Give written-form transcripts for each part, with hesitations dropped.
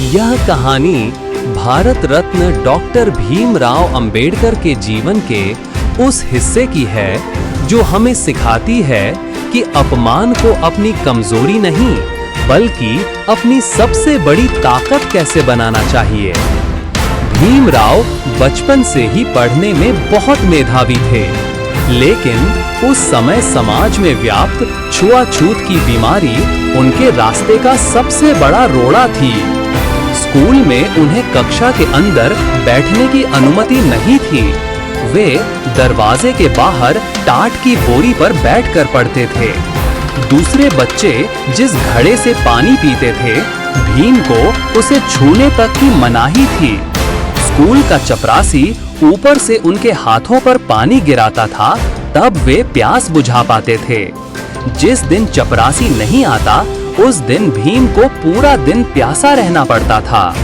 यह कहानी भारत रत्न डॉक्टर भीमराव अंबेडकर के जीवन के उस हिस्से की है जो हमें सिखाती है कि अपमान को अपनी कमजोरी नहीं बल्कि अपनी सबसे बड़ी ताकत कैसे बनाना चाहिए। भीमराव बचपन से ही पढ़ने में बहुत मेधावी थे, लेकिन उस समय समाज में व्याप्त छुआछूत की बीमारी उनके रास्ते का सबसे बड़ा रोड़ा थी। स्कूल में उन्हें कक्षा के अंदर बैठने की अनुमति नहीं थी। वे दरवाजे के बाहर टाट की बोरी पर बैठकर पढ़ते थे। दूसरे बच्चे जिस घड़े से पानी पीते थे, भीम को उसे छूने तक की मनाही थी। स्कूल का चपरासी ऊपर से उनके हाथों पर पानी गिराता था, तब वे प्यास बुझा पाते थे। जिस दिन चपरासी नहीं आता, उस दिन भीम को पूरा दिन प्यासा रहना पड़ता था।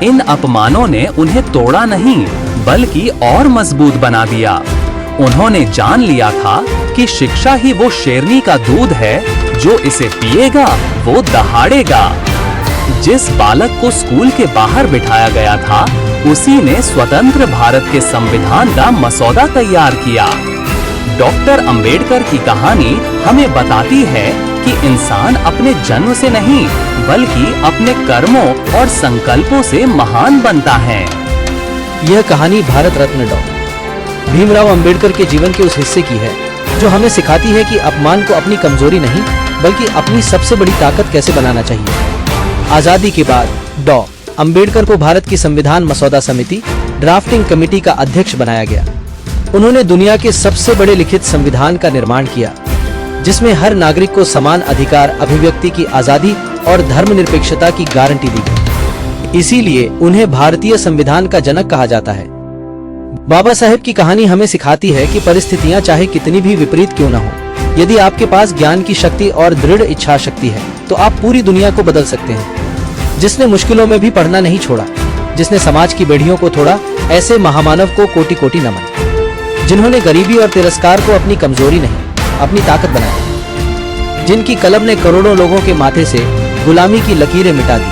इन अपमानों ने उन्हें तोड़ा नहीं बल्कि और मजबूत बना दिया। उन्होंने जान लिया था कि शिक्षा ही वो शेरनी का दूध है, जो इसे पिएगा वो दहाड़ेगा। जिस बालक को स्कूल के बाहर बिठाया गया था, उसी ने स्वतंत्र भारत के संविधान का मसौदा तैयार किया। डॉक्टर अंबेडकर की कहानी हमें बताती है कि इंसान अपने जन्म से नहीं बल्कि अपने कर्मों और संकल्पों से महान बनता है। यह कहानी भारत रत्न डॉक्टर भीमराव अंबेडकर के जीवन के उस हिस्से की है जो हमें सिखाती है कि अपमान को अपनी कमजोरी नहीं बल्कि अपनी सबसे बड़ी ताकत कैसे बनाना चाहिए। आजादी के बाद डॉ. अंबेडकर को भारत की संविधान मसौदा समिति ड्राफ्टिंग कमेटी का अध्यक्ष बनाया गया। उन्होंने दुनिया के सबसे बड़े लिखित संविधान का निर्माण किया, जिसमें हर नागरिक को समान अधिकार, अभिव्यक्ति की आजादी और धर्मनिरपेक्षता की गारंटी दी गई। इसीलिए उन्हें भारतीय संविधान का जनक कहा जाता है। बाबा साहेब की कहानी हमें सिखाती है कि परिस्थितियां चाहे कितनी भी विपरीत क्यों न हो, यदि आपके पास ज्ञान की शक्ति और दृढ़ इच्छा शक्ति है तो आप पूरी दुनिया को बदल सकते हैं। जिसने मुश्किलों में भी पढ़ना नहीं छोड़ा, जिसने समाज की बेड़ियों को तोड़ा, ऐसे महामानव को कोटि कोटि नमन। जिन्होंने गरीबी और तिरस्कार को अपनी कमजोरी नहीं अपनी ताकत बनाया, जिनकी कलम ने करोड़ों लोगों के माथे से गुलामी की लकीरें मिटा दी।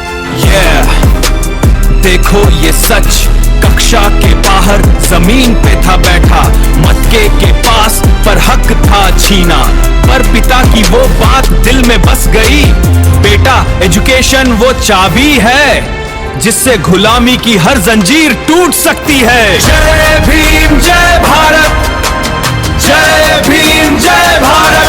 देखो ये सच, कक्षा के बाहर जमीन पे था बैठा, मटके के पास पर हक था छीना, पर पिता की वो बात दिल में बस गई, बेटा एजुकेशन वो चाबी है जिससे गुलामी की हर जंजीर टूट सकती है। जय भीम जय भारत, जय भीम जय भारत।